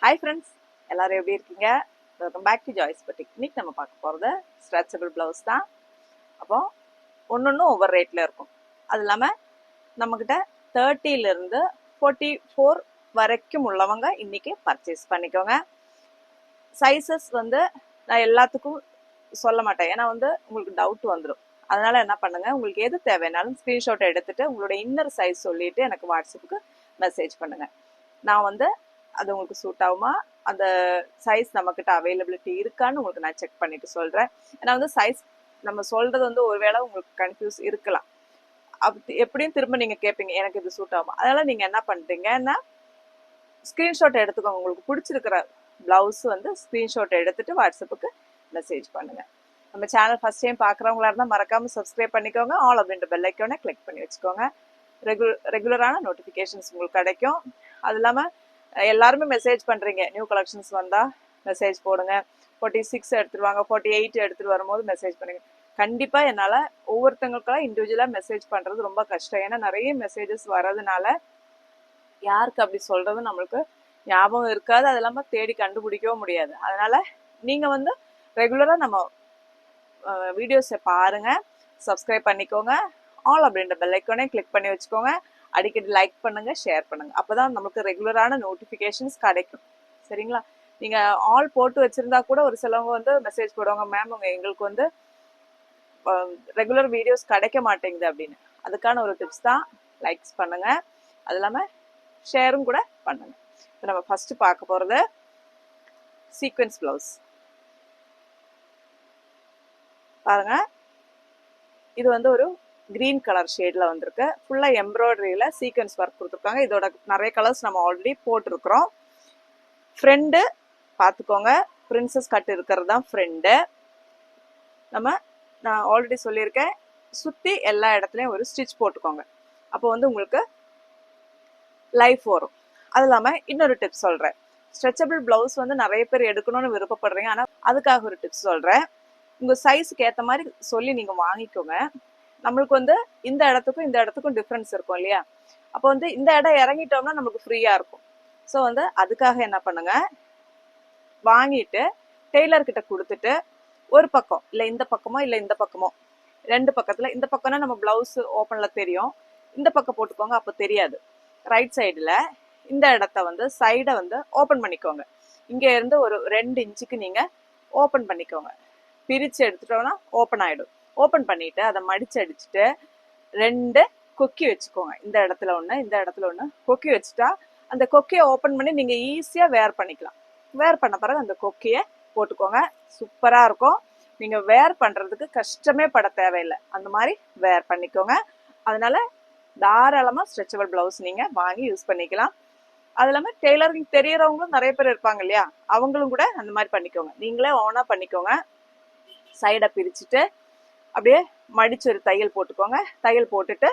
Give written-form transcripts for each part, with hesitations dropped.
Hi friends, எல்லாரும் எப்படி இருக்கீங்க? Welcome back to Joyce Boutique. இன்னைக்கு நம்ம பார்க்க போறது ஸ்ட்ரெச்சபிள் பிளவுஸ் தான். அப்போ ஒன்னொன்னு ஓவர் ரேட்ல இருக்கும். அது இல்லாம நம்மகிட்ட 30 ல இருந்து 44 வரைக்கும் உள்ளவங்க இன்னைக்கு பர்ச்சேஸ் பண்ணிக்கோங்க. சைஸஸ் வந்து நான் எல்லாத்துக்கும் சொல்ல மாட்டேன். ஏன்னா உங்களுக்கு டவுட் வந்துடும். அதனால என்ன பண்ணுங்க, உங்களுக்கு எது தேவைனாலும் ஸ்கிரீன்ஷாட் எடுத்துட்டு உங்களோட இன்னர் சைஸ் சொல்லிட்டு எனக்கு வாட்ஸ்அப்புக்கு மெசேஜ் பண்ணுங்க. நான் அது உங்களுக்கு சூட் ஆகுமா, அந்த சைஸ் நம்மக்கிட்ட அவைலபிலிட்டி இருக்கான்னு உங்களுக்கு நான் செக் பண்ணிட்டு சொல்கிறேன். ஏன்னா சைஸ் நம்ம சொல்கிறது ஒருவேளை உங்களுக்கு கன்ஃபியூஸ் இருக்கலாம். அப்படி எப்படியும் திரும்ப நீங்கள் கேட்பீங்க எனக்கு இது சூட் ஆகுமா. அதனால் நீங்கள் என்ன பண்ணுறீங்கன்னா ஸ்க்ரீன்ஷாட் எடுத்துக்கோங்க. உங்களுக்கு பிடிச்சிருக்கிற ப்ளவுஸ் ஸ்க்ரீன்ஷாட் எடுத்துகிட்டு வாட்ஸ்அப்புக்கு மெசேஜ் பண்ணுங்கள். நம்ம சேனல் ஃபஸ்ட் டைம் பார்க்குறவங்களா இருந்தால் மறக்காமல் சப்ஸ்கிரைப் பண்ணிக்கோங்க. ஆல் அப்படின்ற பெல் ஐக்கானை கிளிக் பண்ணி வச்சுக்கோங்க. ரெகுலரான நோட்டிஃபிகேஷன்ஸ் உங்களுக்கு கிடைக்கும். அது இல்லாமல் எல்லாருமே மெசேஜ் பண்ணுறீங்க, நியூ கலெக்ஷன்ஸ் வந்தால் மெசேஜ் போடுங்க. 46 எடுத்துருவாங்க, 48 எடுத்துகிட்டு வரும்போது மெசேஜ் பண்ணுங்க. கண்டிப்பாக என்னால் ஒவ்வொருத்தங்களுக்கெல்லாம் இண்டிவிஜுவலாக மெசேஜ் பண்ணுறது ரொம்ப கஷ்டம். ஏன்னா நிறைய மெசேஜஸ் வர்றதுனால யாருக்கு அப்படி சொல்கிறது நம்மளுக்கு ஞாபகம் இருக்காது. அது இல்லாமல் தேடி கண்டுபிடிக்கவும் முடியாது. அதனால் நீங்கள் ரெகுலராக நம்ம வீடியோஸை பாருங்கள், சப்ஸ்கிரைப் பண்ணிக்கோங்க. ஆல் அப்படின்ற பெல் ஐக்கானே கிளிக் பண்ணி வச்சுக்கோங்க. அடிக்கடி லைக் பண்ணுங்க, ஷேர் பண்ணுங்க. அப்போதான் நமக்கு ரெகுலரான நோட்டிஃபிகேஷன்ஸ் கிடைக்கும். சரிங்களா? நீங்க ஆல் போட்டு வச்சிருந்தா கூட ஒரு சிலவங்க மெசேஜ் போடுவாங்க, மேம் எங்களுக்கு ரெகுலர் வீடியோஸ் கிடைக்க மாட்டேங்குது அப்படின்னு. அதுக்கான ஒரு டிப்ஸ் தான். லைக்ஸ் பண்ணுங்க, அது இல்லாமல் ஷேரும் கூட பண்ணுங்க. இப்போ நம்ம ஃபர்ஸ்ட் பார்க்க போறது சீக்வென்ஸ் பிளவுஸ். பாருங்க, இது ஒரு கிரீன் கலர் ஷேட்ல வந்திருக்கு. ஃபுல்லா எம்ப்ராய்டரியில சீக்வென்ஸ் ஒர்க் கொடுத்துருக்காங்க. இதோட நிறைய கலர்ஸ் நம்ம ஆல்ரெடி போட்டிருக்கிறோம். ஃப்ரெண்டு பார்த்துக்கோங்க, பிரின்சஸ் கட் இருக்கிறது தான் ஃப்ரெண்டு. நான் ஆல்ரெடி சொல்லியிருக்கேன், சுற்றி எல்லா இடத்துலையும் ஒரு ஸ்டிச் போட்டுக்கோங்க. அப்போ உங்களுக்கு லைஃப் வரும். அது இல்லாமல் இன்னொரு டிப்ஸ் சொல்கிறேன். ஸ்ட்ரெச்சபிள் ப்ளவுஸ் நிறைய பேர் எடுக்கணும்னு விருப்பப்படுறீங்க. ஆனால் அதுக்காக ஒரு டிப்ஸ் சொல்கிறேன். உங்கள் சைஸுக்கு ஏற்ற மாதிரி சொல்லி நீங்கள் வாங்கிக்கோங்க. நம்மளுக்கு இந்த இடத்துக்கும் இந்த இடத்துக்கும் டிஃப்ரென்ஸ் இருக்கும் இல்லையா? அப்போ இந்த இடம் இறங்கிட்டோம்னா நம்மளுக்கு ஃப்ரீயாக இருக்கும். ஸோ அதுக்காக என்ன பண்ணுங்க, வாங்கிட்டு டெய்லர்கிட்ட கொடுத்துட்டு ஒரு பக்கம் இல்லை இந்த பக்கமோ இல்லை இந்த பக்கமோ, ரெண்டு பக்கத்தில், இந்த பக்கம்னா நம்ம ப்ளவுஸ் ஓப்பனில் தெரியும், இந்த பக்கம் போட்டுக்கோங்க, அப்போ தெரியாது. ரைட் சைடில் இந்த இடத்த சைடை ஓப்பன் பண்ணிக்கோங்க. இங்கே இருந்து ஒரு 2 இன்ச்சுக்கு நீங்கள் ஓப்பன் பண்ணிக்கோங்க. பிரித்து எடுத்துட்டோம்னா ஓப்பன் ஆகிடும். ஓப்பன் பண்ணிட்டு அதை மடிச்சு அடிச்சுட்டு 2 கொக்கி வச்சுக்கோங்க. இந்த இடத்துல ஒன்று, இந்த இடத்துல ஒன்று கொக்கி வச்சுட்டா அந்த கொக்கியை ஓப்பன் பண்ணி நீங்கள் ஈஸியாக வேர் பண்ணிக்கலாம். வேர் பண்ண பிறகு அந்த கொக்கியை போட்டுக்கோங்க. சூப்பராக இருக்கும். நீங்கள் வேர் பண்ணுறதுக்கு கஷ்டமே பட தேவையில்லை. அந்த மாதிரி வேர் பண்ணிக்கோங்க. அதனால தாராளமாக ஸ்ட்ரெச்சபிள் ப்ளவுஸ் நீங்கள் வாங்கி யூஸ் பண்ணிக்கலாம். அது இல்லாமல் டெய்லரிங் தெரியறவங்களும் நிறைய பேர் இருப்பாங்க இல்லையா? அவங்களும் கூட அந்த மாதிரி பண்ணிக்கோங்க. நீங்களே ஓனாக பண்ணிக்கோங்க. சைடை பிரிச்சுட்டு அப்படியே மடிச்சு ஒரு தையல் போட்டுக்கோங்க. தையல் போட்டுட்டு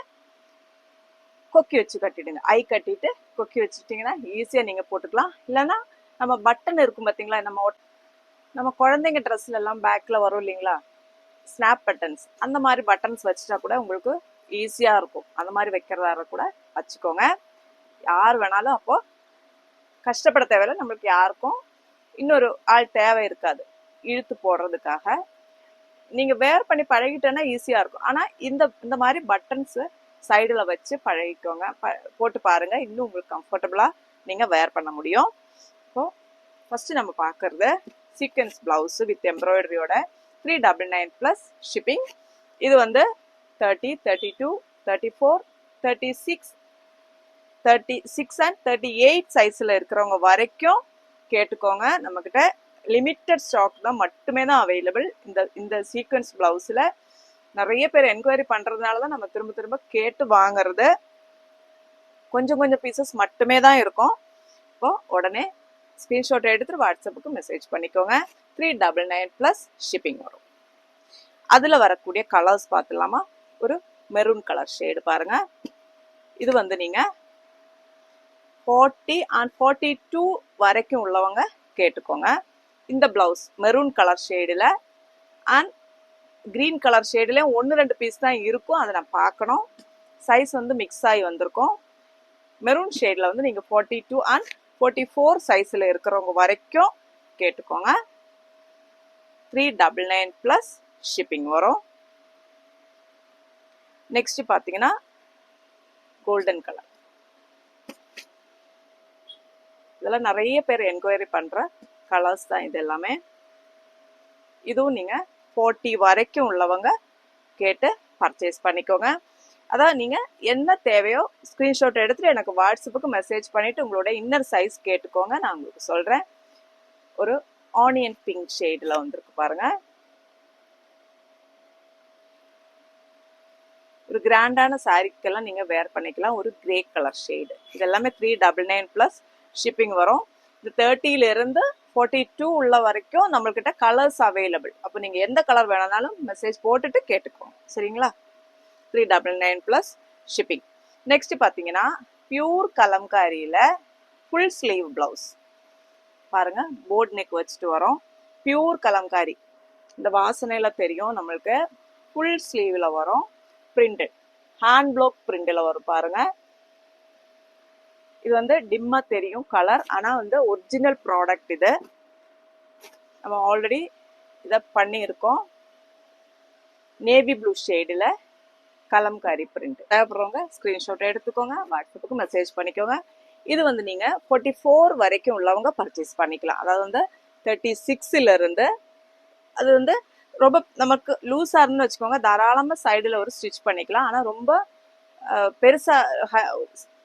கொக்கி வச்சு கட்டிடுங்க. ஐ கட்டிட்டு கொக்கி வச்சுட்டிங்கன்னா ஈஸியாக நீங்கள் போட்டுக்கலாம். இல்லைன்னா நம்ம பட்டன் இருக்கும் பார்த்தீங்களா, நம்ம குழந்தைங்க ட்ரெஸ்ல எல்லாம் பேக்கில் வரும் இல்லைங்களா, ஸ்னாப் பட்டன்ஸ், அந்த மாதிரி பட்டன்ஸ் வச்சுட்டா கூட உங்களுக்கு ஈஸியாக இருக்கும். அந்த மாதிரி வைக்கிறதா கூட வச்சுக்கோங்க. யார் வேணாலும் அப்போது கஷ்டப்பட தேவையில்லை. நம்மளுக்கு யாருக்கும் இன்னொரு ஆள் தேவை இருக்காது இழுத்து போடுறதுக்காக. நீங்கள் வேர் பண்ணி பழகிட்டேன்னா ஈஸியாக இருக்கும். ஆனால் இந்த மாதிரி பட்டன்ஸு சைடில் வச்சு பழகிக்கோங்க. போட்டு பாருங்கள், இன்னும் உங்களுக்கு கம்ஃபர்டபுளாக நீங்கள் வேர் பண்ண முடியும். ஸோ ஃபஸ்ட்டு நம்ம பார்க்குறது சீக்வென்ஸ் ப்ளவுஸு வித் எம்ப்ராய்டரியோட 399 ப்ளஸ் ஷிப்பிங். இது 30, 32, 34, 36, 36 அண்ட் 38 சைஸில் இருக்கிறவங்க வரைக்கும் கேட்டுக்கோங்க. நம்மக்கிட்ட லிமிட்டட் ஸ்டாக் தான் மட்டுமே தான் அவைலபிள். இந்த சீக்வென்ஸ் ப்ளவுஸில் நிறைய பேர் என்கொயரி பண்ணுறதுனால தான் நம்ம திரும்ப திரும்ப கேட்டு வாங்குறது. கொஞ்சம் கொஞ்சம் பீசஸ் மட்டுமே தான் இருக்கும். இப்போ உடனே ஸ்க்ரீன்ஷாட் எடுத்துட்டு வாட்ஸ்அப்புக்கு மெசேஜ் பண்ணிக்கோங்க. 399 ப்ளஸ் ஷிப்பிங் வரும். அதில் வரக்கூடிய கலர்ஸ் பார்த்துலாமா? ஒரு மெரூன் கலர் ஷேடு பாருங்க. இது நீங்கள் 40 அண்ட் 42 வரைக்கும் உள்ளவங்க கேட்டுக்கோங்க. இந்த பிளவுஸ் மெரூன் கலர் ஷேடில் அண்ட் கிரீன் கலர் ஷேடுலேயும் 1-2 பீஸ் தான் இருக்கும். அதை நான் பார்க்கணும். சைஸ் மிக்ஸ் ஆகி வந்திருக்கும். மெரூன் ஷேடில் நீங்கள் 42 அண்ட் 44 சைஸில் இருக்கிறவங்க வரைக்கும் கேட்டுக்கோங்க. 399 ப்ளஸ் ஷிப்பிங் வரும். நெக்ஸ்ட் பார்த்தீங்கன்னா கோல்டன் கலர். இதெல்லாம் நிறைய பேர் என்கொயரி பண்ணுற கலர்ஸ் தான் இது எல்லாமே. இதுவும் நீங்கள் 40 வரைக்கும் உள்ளவங்க கேட்டு பர்ச்சேஸ் பண்ணிக்கோங்க. அதான் நீங்கள் என்ன தேவையோ ஸ்க்ரீன்ஷாட் எடுத்துகிட்டு எனக்கு வாட்ஸ்அப்புக்கு மெசேஜ் பண்ணிவிட்டு உங்களோட இன்னர் சைஸ் கேட்டுக்கோங்க. நான் உங்களுக்கு சொல்கிறேன். ஒரு ஆனியன் பிங்க் ஷேடில் வந்திருக்கு பாருங்கள். ஒரு கிராண்டான சாரீக்கெல்லாம் நீங்கள் வேர் பண்ணிக்கலாம். ஒரு கிரே கலர் ஷேடு. இது எல்லாமே 399 ப்ளஸ் ஷிப்பிங் வரும். இந்த 30லேருந்து 42 உள்ள வரைக்கும் நம்மள்கிட்ட கலர்ஸ் அவைலபிள். அப்போ நீங்கள் எந்த கலர் வேணாலும் மெசேஜ் போட்டுட்டு கேட்டுக்கோங்க. சரிங்களா? 399 ப்ளஸ் ஷிப்பிங். நெக்ஸ்ட் பார்த்தீங்கன்னா பியூர் கலம்காரியில் ஃபுல் ஸ்லீவ் ப்ளவுஸ் பாருங்க. போர்ட் நெக் வச்சுட்டு வரோம். பியூர் கலம்காரி. இந்த வாசனையில் தெரியும் நம்மளுக்கு. ஃபுல் ஸ்லீவில் வரும். பிரிண்டட் ஹேண்ட் ப்ளாக் பிரிண்டில் வரும் பாருங்க. இது வந்து டிம்மா தெரியும் கலர், ஆனால் வந்து ஒரிஜினல் ப்ராடக்ட். இது நம்ம ஆல்ரெடி இதை பண்ணியிருக்கோம். நேவி ப்ளூ ஷேடில் கலம்காரி பிரிண்ட். தேவைப்படுறவங்க ஸ்க்ரீன்ஷாட் எடுத்துக்கோங்க, வாட்ஸ்அப்புக்கு மெசேஜ் பண்ணிக்கோங்க. இது வந்து நீங்கள் 44 வரைக்கும் உள்ளவங்க பர்ச்சேஸ் பண்ணிக்கலாம். அதாவது வந்து 36லேருந்து அது வந்து ரொம்ப நமக்கு லூஸாக இருந்துன்னு வச்சுக்கோங்க, தாராளமாக சைடில் ஒரு ஸ்டிச் பண்ணிக்கலாம். ஆனால் ரொம்ப பெருசாக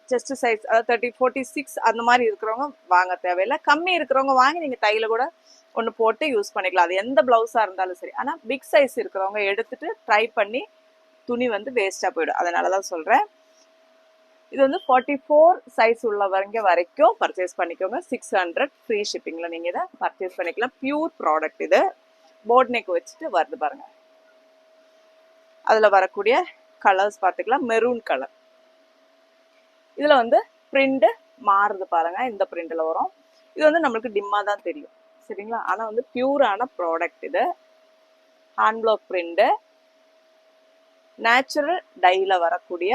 செஸ்ட் சைஸ் அதாவது 30, 46 அந்த மாதிரி இருக்கிறவங்க வாங்க தேவையில்லை. கம்மி இருக்கிறவங்க வாங்கி நீங்கள் தையில கூட ஒன்று போட்டு யூஸ் பண்ணிக்கலாம். அது எந்த ப்ளவுஸாக இருந்தாலும் சரி. ஆனால் பிக் சைஸ் இருக்கிறவங்க எடுத்துட்டு ட்ரை பண்ணி துணி வந்து வேஸ்ட்டாக போயிடும். அதனால தான் சொல்கிறேன். இது வந்து 44 சைஸ் உள்ளவங்க வரைக்கும் பர்ச்சேஸ் பண்ணிக்கோங்க. 600 ஃப்ரீ ஷிப்பிங்கில் நீங்கள் இதை பர்ச்சேஸ் பண்ணிக்கலாம். Pure product. இது போர்ட் நெக் வச்சுட்டு வருது பாருங்க. அதில் வரக்கூடிய கலர்ஸ் பார்த்துக்கலாம். Maroon colour. இதில் வந்து பிரிண்ட் மாறுது பாருங்க. இந்த பிரிண்டில் வரும். இது வந்து நம்மளுக்கு டிம்மா தான் தெரியும். சரிங்களா? ஆனால் வந்து பியூரான ப்ராடக்ட். இது ஹேண்ட் ப்ளாக் பிரிண்ட். நேச்சுரல் டையில் வரக்கூடிய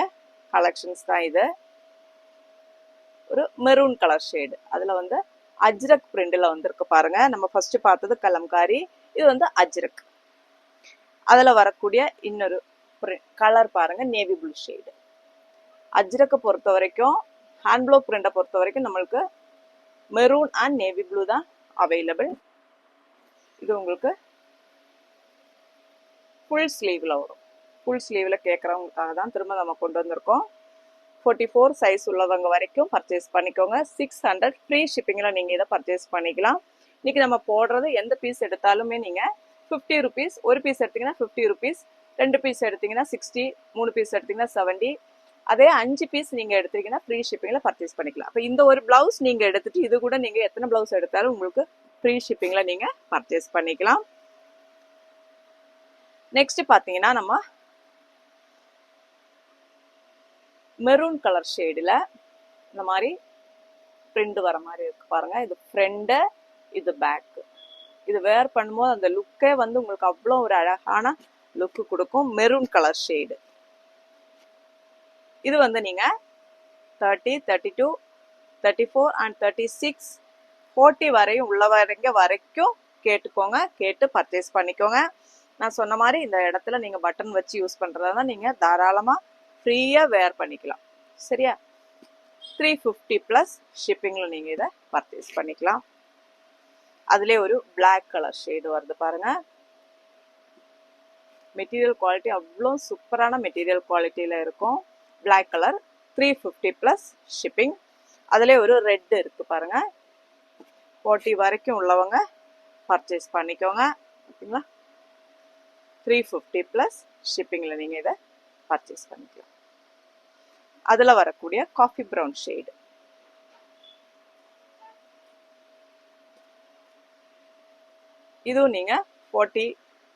கலெக்ஷன்ஸ் தான் இது. ஒரு மெரூன் கலர் ஷேடு. அதில் வந்து அஜ்ரக் பிரிண்டில் வந்துருக்கு பாருங்க. நம்ம ஃபர்ஸ்ட் பார்த்தது கலம்காரி. இது வந்து அஜ்ரக். அதில் வரக்கூடிய இன்னொரு கலர் பாருங்க, நேவி ப்ளூ ஷேடு. அஜ்ரக்கை பொறுத்த வரைக்கும், ஹேண்ட் ப்ளாக் பிரிண்டை பொறுத்த வரைக்கும் நம்மளுக்கு மெரூன் அண்ட் நேவி ப்ளூ தான் அவைலபிள். இது உங்களுக்கு ஃபுல் ஸ்லீவில் வரும். ஃபுல் ஸ்லீவில் கேட்குறவங்களுக்காக தான் திரும்ப நம்ம கொண்டு வந்திருக்கோம். 44 சைஸ் உள்ளவங்க வரைக்கும் பர்ச்சேஸ் பண்ணிக்கோங்க. 600 ஃப்ரீ ஷிப்பிங்கில் நீங்கள் இதை பர்ச்சேஸ் பண்ணிக்கலாம். இன்றைக்கி நம்ம போடுறது எந்த பீஸ் எடுத்தாலுமே நீங்கள் 50 ருபீஸ். ஒரு பீஸ் எடுத்திங்கன்னா 50 ருபீஸ். 2 பீஸ் எடுத்திங்கன்னா 60. 3 பீஸ் எடுத்திங்கன்னா 70. அதே 5 பீஸ் நீங்கள் எடுத்தீங்கன்னா ஃப்ரீ ஷிப்பிங்கில் பர்ச்சேஸ் பண்ணிக்கலாம். அப்போ இந்த ஒரு ப்ளவுஸ் நீங்கள் எடுத்துகிட்டு இது கூட நீங்கள் எத்தனை ப்ளவுஸ் எடுத்தாலும் உங்களுக்கு ஃப்ரீ ஷிப்பிங்கில் நீங்கள் பர்ச்சேஸ் பண்ணிக்கலாம். நெக்ஸ்ட் பார்த்தீங்கன்னா நம்ம மெரூன் கலர் ஷேடில் இந்த மாதிரி பிரிண்ட் வர மாதிரி இருக்கு பாருங்க. இது ஃப்ரண்ட், இது பேக்கு. இது வேர் பண்ணும்போது அந்த லுக்கே வந்து உங்களுக்கு அவ்வளோ ஒரு அழகான லுக்கு கொடுக்கும். Maroon colour shade. இது வந்து நீங்கள் 30, 32, 34 அண்ட் 36, 40 வரையும் உள்ளவங்க வரைக்கும் கேட்டுக்கோங்க. கேட்டு பர்ச்சேஸ் பண்ணிக்கோங்க. நான் சொன்ன மாதிரி இந்த இடத்துல நீங்கள் பட்டன் வச்சு யூஸ் பண்ணுறதா தான் நீங்கள் தாராளமாக ஃப்ரீயாக வேர் பண்ணிக்கலாம். சரியா? 350 ப்ளஸ் ஷிப்பிங்கில் நீங்கள் இதை பர்ச்சேஸ் பண்ணிக்கலாம். அதிலே ஒரு பிளாக் கலர் ஷேடு வருது பாருங்கள். மெட்டீரியல் குவாலிட்டி அவ்வளோ சூப்பரான மெட்டீரியல் குவாலிட்டியில் இருக்கும். Black colour 350 plus shipping. அதிலே ஒரு ரெட் இருக்குது பாருங்கள். 40 வரைக்கும் உள்ளவங்க பர்ச்சேஸ் பண்ணிக்கோங்க. ஓகேங்களா? 350 ப்ளஸ் ஷிப்பிங்கில் நீங்கள் இதை பர்ச்சேஸ் பண்ணிக்கலாம். அதில் வரக்கூடிய காஃபி ப்ரௌன் ஷேடு. இதுவும் நீங்கள் 40,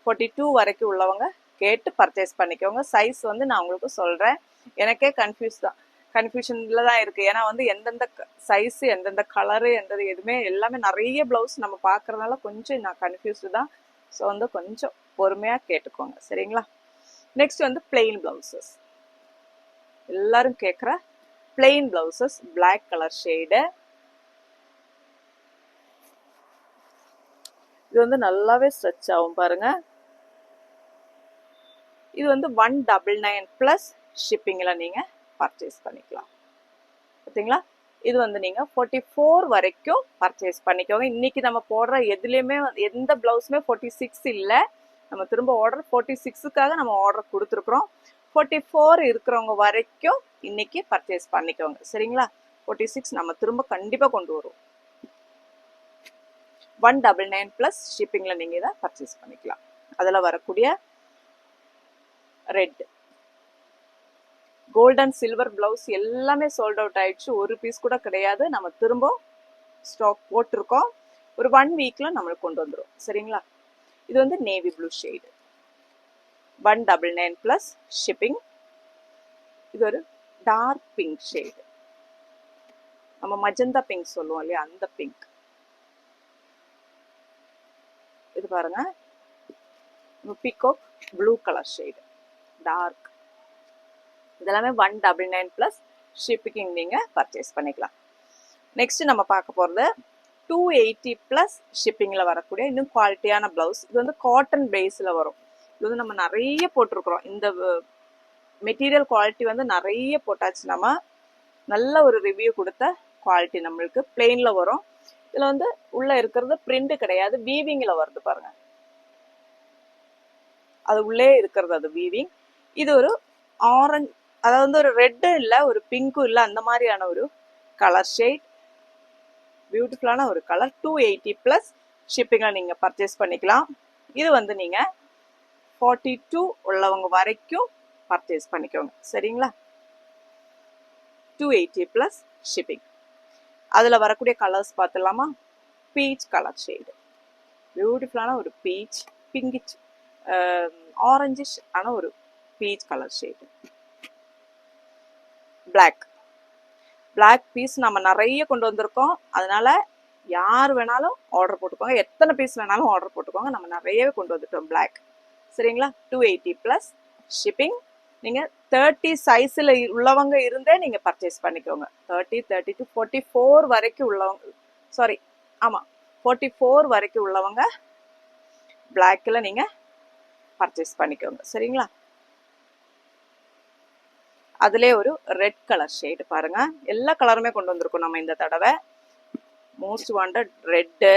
42 வரைக்கும் உள்ளவங்க கேட்டு பர்ச்சேஸ் பண்ணிக்கோங்க. சைஸ் வந்து நான் உங்களுக்கு சொல்கிறேன். எனக்கே கன்ஃபியூஷனில் தான் இருக்குது. ஏன்னா வந்து எந்தெந்த சைஸு, எந்தெந்த கலரு, எதுவுமே எல்லாமே நிறைய ப்ளவுஸ் நம்ம பார்க்குறதுனால கொஞ்சம் நான் கன்ஃபியூஸ்டு தான். ஸோ வந்து கொஞ்சம் பொறுமையாக கேட்டுக்கோங்க. சரிங்களா? நெக்ஸ்ட் வந்து பிளெயின் ப்ளவுசஸ். எல்லாரும் கேட்குற plain blouses. Black colour shade. இது வந்து நல்லாவே ஸ்ட்ரெச் ஆகும் பாருங்க. இது வந்து 199 ப்ளஸ் ஷிப்பிங்கில் நீங்கள் பர்ச்சேஸ் பண்ணிக்கலாம். பார்த்தீங்களா? இது வந்து நீங்கள் 44 வரைக்கும் பர்ச்சேஸ் பண்ணிக்கோங்க. இன்னைக்கு நம்ம போடுற எதுலேயுமே எந்த ப்ளவுஸுமே 46 இல்லை. நம்ம திரும்ப ஆர்டர் 46க்காக நம்ம ஆர்டர் கொடுத்துருக்குறோம். 44 இருக்கிறவங்க வரைக்கும் இன்னைக்கு பர்ச்சேஸ் பண்ணிக்கோங்க. சரிங்களா? 46 நம்ம திரும்ப கண்டிப்பாக கொண்டு வருவோம். 199 ப்ளஸ் ஷிப்பிங்கில் நீங்கள் இதை பர்ச்சேஸ் பண்ணிக்கலாம். அதில் வரக்கூடிய red, gold and silver blouse எல்லாமே சோல்ட் அவுட் ஆயிடுச்சு. ஒரு பீஸ் கூட கிடையாது. நம்ம திரும்ப ஸ்டாக் போட்டிருக்கோம். ஒரு 1 வீக்ல நம்மளுக்கு கொண்டு வந்துடும். சரிங்களா? இது வந்து navy blue shade, 199 plus shipping. இது ஒரு டார்க் பிங்க் ஷேடு, நம்ம மஜந்தா பிங்க் சொல்லுவோம் இல்லையா, அந்த பிங்க். இது பாருங்க, peacock blue colour shade, dark. இதெல்லாமே 199 ப்ளஸ் ஷிப்பிங் நீங்கள் பர்ச்சேஸ் பண்ணிக்கலாம். நெக்ஸ்ட் நம்ம பார்க்க போகிறது 280 ப்ளஸ் ஷிப்பிங்கில் வரக்கூடிய இன்னும் குவாலிட்டியான ப்ளவுஸ். இது வந்து காட்டன் பேஸில் வரும். இது வந்து நம்ம நிறைய போட்டிருக்கிறோம். இந்த மெட்டீரியல் குவாலிட்டி வந்து நிறைய போட்டாச்சு. நம்ம நல்ல ஒரு ரிவ்யூ கொடுத்த குவாலிட்டி. நம்மளுக்கு பிளெயினில் வரும். இதில் வந்து உள்ளே இருக்கிறது பிரிண்ட் கிடையாது, வீவிங்கில் வருது பாருங்க. அது உள்ளே இருக்கிறது அது வீவிங். இது ஒரு ஆரஞ்சு, அதாவது வந்து ஒரு ரெட்டும் இல்லை ஒரு பிங்க்கும் இல்லை, அந்த மாதிரியான ஒரு கலர் ஷேட். பியூட்டிஃபுல்லான ஒரு கலர். 280 ப்ளஸ் ஷிப்பிங்கில் நீங்கள் பர்ச்சேஸ் பண்ணிக்கலாம். இது வந்து நீங்கள் 42 உள்ளவங்க வரைக்கும் பர்ச்சேஸ் பண்ணிக்கோங்க. சரிங்களா? 280 ப்ளஸ் ஷிப்பிங். அதில் வரக்கூடிய கலர்ஸ் பார்த்துலாமா? பீச் கலர் ஷேடு, பியூட்டிஃபுல்லான ஒரு பீச், பிங்கிச் ஆரஞ்சிஷ் ஆன ஒரு peach colour shade. Black piece நம்ம நிறைய கொண்டு வந்திருக்கோம். அதனால யார் வேணாலும் ஆர்டர் போட்டுக்கோங்க, எத்தனை பீஸ் வேணாலும் ஆர்டர் போட்டுக்கோங்க. நம்ம நிறையவே கொண்டு வந்துட்டோம் பிளாக். சரிங்களா? 280 ப்ளஸ் ஷிப்பிங். நீங்கள் 30 சைஸில் உள்ளவங்க இருந்தே நீங்கள் பர்ச்சேஸ் பண்ணிக்கோங்க. 30, 30 to 44 வரைக்கும் உள்ளவங்க, சாரி ஆமாம் 44 வரைக்கும் உள்ளவங்க பிளாக்கில் நீங்கள் பர்ச்சேஸ் பண்ணிக்கோங்க. சரிங்களா? அதிலே ஒரு ரெட் கலர் ஷேடு பாருங்க. எல்லா கலருமே கொண்டு வந்திருக்கோம் நம்ம இந்த தடவை. மோஸ்ட் வாண்டட் ரெட்டு,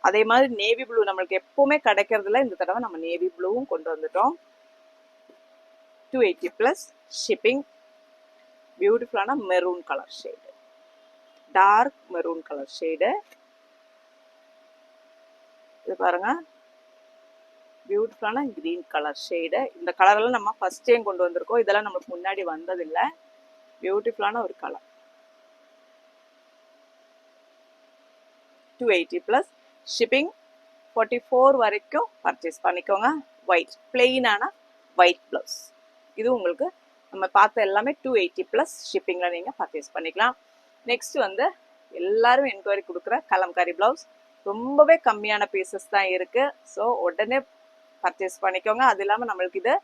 அதே மாதிரி நேவி ப்ளூ நம்மளுக்கு எப்பவுமே கிடைக்கிறதுல இந்த தடவை நம்ம நேவி ப்ளூவும் கொண்டு வந்துட்டோம். 280 ப்ளஸ் ஷிப்பிங். பியூட்டிஃபுல்லான maroon colour shade, dark maroon colour shade. இது பாருங்க, பியூட்டிஃபுல்லான கிரீன் கலர் ஷேடு. இந்த கலரெல்லாம் நம்ம ஃபர்ஸ்ட் டைம் கொண்டு வந்திருக்கோம். இதெல்லாம் நம்மளுக்கு முன்னாடி வந்ததில்லை. பியூட்டிஃபுல்லான ஒரு கலர். 280 plus shipping. 44 வரைக்கும் பர்ச்சேஸ் பண்ணிக்கோங்க. ஒயிட், பிளெயினான ஒயிட் ப்ளவுஸ். இது உங்களுக்கு நம்ம பார்த்த எல்லாமே 280 ப்ளஸ் ஷிப்பிங்கில் நீங்கள் பர்ச்சேஸ் பண்ணிக்கலாம். நெக்ஸ்ட் வந்து எல்லாரும் என்கொயரி கொடுக்குற கலம்காரி ப்ளவுஸ். ரொம்பவே கம்மியான பீசஸ் தான் இருக்குது. ஸோ உடனே பர்ச்சேஸ் பண்ணிக்கோங்க. அது இல்லாமல் நம்மளுக்கு இது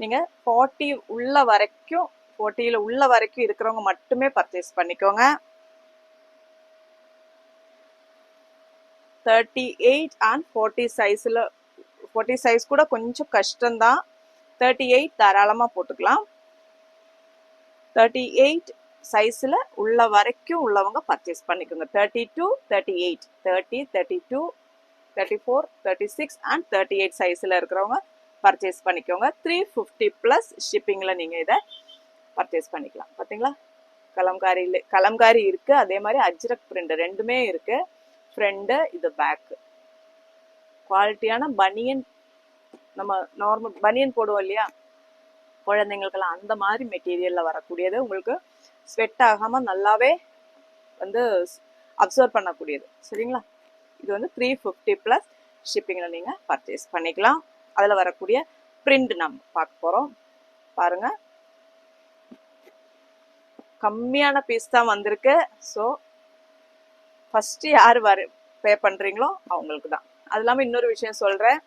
நீங்கள் 40 உள்ள வரைக்கும், 40ல் உள்ள வரைக்கும் இருக்கிறவங்க மட்டுமே பர்ச்சேஸ் பண்ணிக்கோங்க. 38 and 40 சைஸில், 40 சைஸ் கூட கொஞ்சம் கஷ்டம்தான். 38 தாராளமாக போட்டுக்கலாம். 38 சைஸில் உள்ள வரைக்கும் உள்ளவங்க பர்ச்சேஸ் பண்ணிக்கோங்க. 32, 38, 30, 32, 34, 36 and 38 சைஸில் இருக்கிறவங்க பர்ச்சேஸ் பண்ணிக்கோங்க. 350 ப்ளஸ் ஷிப்பிங்கில் நீங்கள் இதை பர்ச்சேஸ் பண்ணிக்கலாம். பார்த்தீங்களா? கலம்காரி இருக்குது, அதே மாதிரி அஜ்ரக் பிரிண்ட் ரெண்டுமே இருக்குது. ஃப்ரண்ட்டு, இது பேக்கு. குவாலிட்டியான பனியன், நம்ம நார்மல் பனியன் போடுவோம் இல்லையா குழந்தைங்களுக்கெல்லாம், அந்த மாதிரி மெட்டீரியலில் வரக்கூடியது. உங்களுக்கு ஸ்வெட் ஆகாமல் நல்லாவே வந்து அப்சர்வ் பண்ணக்கூடியது. சரிங்களா? இது வந்து 350 ப்ளஸ் ஷிப்பிங்கில் நீங்கள் பர்ச்சேஸ் பண்ணிக்கலாம். அதில் வரக்கூடிய பிரிண்ட் நம்ம பார்க்க போகிறோம். பாருங்கள், கம்மியான பீஸ் தான் வந்திருக்கு. ஸோ ஃபஸ்ட்டு யார் பே பண்ணுறீங்களோ அவங்களுக்கு தான். அது இல்லாமல் இன்னொரு விஷயம் சொல்கிறேன்,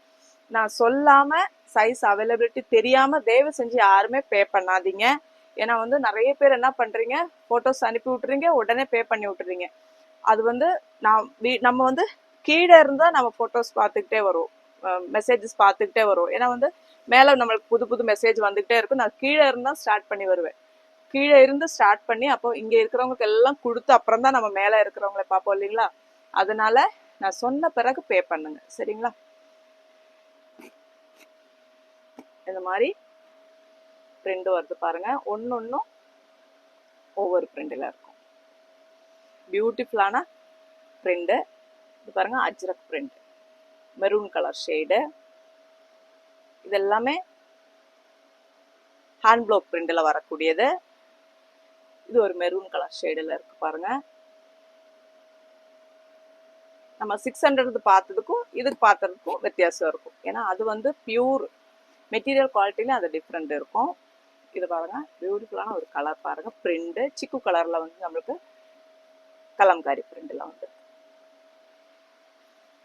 நான் சொல்லாமல் சைஸ் அவைலபிலிட்டி தெரியாமல் தயவு செஞ்சு யாருமே பே பண்ணாதீங்க. ஏன்னா வந்து நிறைய பேர் என்ன பண்ணுறீங்க, ஃபோட்டோஸ் அனுப்பி விட்டுறீங்க, உடனே பே பண்ணி விட்டுறீங்க. அது வந்து நம்ம வந்து கீழே இருந்தா நம்ம போட்டோஸ் பார்த்துக்கிட்டே வரும், மெசேஜஸ் பார்த்துக்கிட்டே வரும். ஏன்னா வந்து மேல நம்மளுக்கு புது புது மெசேஜ் வந்துகிட்டே இருக்கும். நான் கீழே இருந்தா ஸ்டார்ட் பண்ணி வருவேன். கீழே இருந்து ஸ்டார்ட் பண்ணி அப்போ இங்க இருக்கிறவங்களுக்கு எல்லாம் கொடுத்து அப்புறம் தான் நம்ம மேல இருக்கிறவங்களை பார்ப்போம் இல்லைங்களா? அதனால நான் சொன்ன பிறகு பே பண்ணுங்க, சரிங்களா? இந்த மாதிரி பிரிண்ட் வருது பாருங்க, ஒன்னொன்னும் ஒவ்வொரு பிரிண்ட்ல இருக்கும். பியூட்டிஃபுல்லான பிரிண்ட். இது பாருங்க, Ajrakh print, maroon colour shade. இது எல்லாமே ஹேண்ட் பிளாக் பிரிண்ட்ல வரக்கூடியது. இது ஒரு மெரூன் கலர் ஷேடுல இருக்கு பாருங்க. நம்ம 600 பார்த்ததுக்கும் இதுக்கு பார்த்ததுக்கும் வித்தியாசம் இருக்கும். ஏன்னா அது வந்து பியூர் மெட்டீரியல் குவாலிட்டில அது டிஃப்ரெண்ட் இருக்கும். இது பாருங்க, பியூட்டிஃபுல்லான ஒரு கலர் பாருங்க, பிரிண்ட் சிக்கு கலர்ல வந்து நம்மளுக்கு கலம்காரி பிரிண்ட்ல வந்து.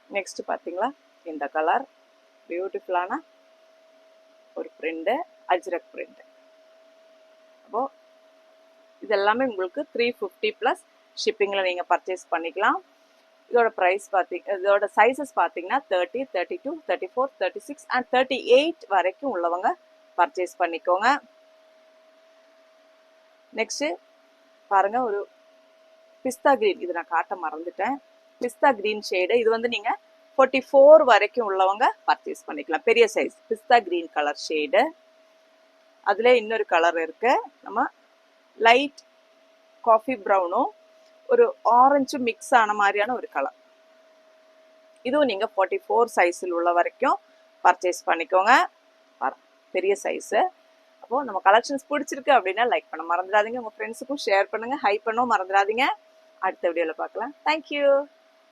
நெக்ஸ்ட் பாத்தீங்களா, இந்த கலர் பியூட்டிஃபுல்லான ஒரு பிரிண்ட், அஜ்ரக் பிரிண்ட். அப்போ இது எல்லாமே உங்களுக்கு 350 பிளஸ் ஷிப்பிங்ல நீங்க பர்ச்சேஸ் பண்ணிக்கலாம். இதோட பிரைஸ் இதோட சைஸஸ் பார்த்தீங்கன்னா 30, 32, 34, 36 அண்ட் 38 வரைக்கும் உள்ளவங்க பர்ச்சேஸ் பண்ணிக்கோங்க. நெக்ஸ்ட் பாருங்க, ஒரு பிஸ்தா கிரீன், இது நான் காட்ட மறந்துட்டேன். பிஸ்தா கிரீன் ஷேடு, இது வந்து நீங்க 44 வரைக்கும் உள்ளவங்க பர்ச்சேஸ் பண்ணிக்கலாம், பெரிய சைஸ் பிஸ்தா கிரீன் கலர் ஷேடு. அதுல இன்னொரு கலர் இருக்கு, நம்ம லைட் காஃபி ப்ரௌனும் ஒரு ஆரஞ்சு மிக்ஸ் ஆன மாதிரியான ஒரு கலர். இதுவும் நீங்க 44 சைஸில் உள்ள வரைக்கும் பர்ச்சேஸ் பண்ணிக்கோங்க, பெரிய சைஸு. அப்போ நம்ம கலெக்ஷன்ஸ் பிடிச்சிருக்கு அப்படின்னா லைக் பண்ண மறந்துடாதீங்க, உங்க ஃப்ரெண்ட்ஸுக்கும் ஷேர் பண்ணுங்க, ஹைப் பண்ணவும் மறந்துடாதீங்க. அடுத்த வீடியோல பார்க்கலாம். தேங்க்யூ.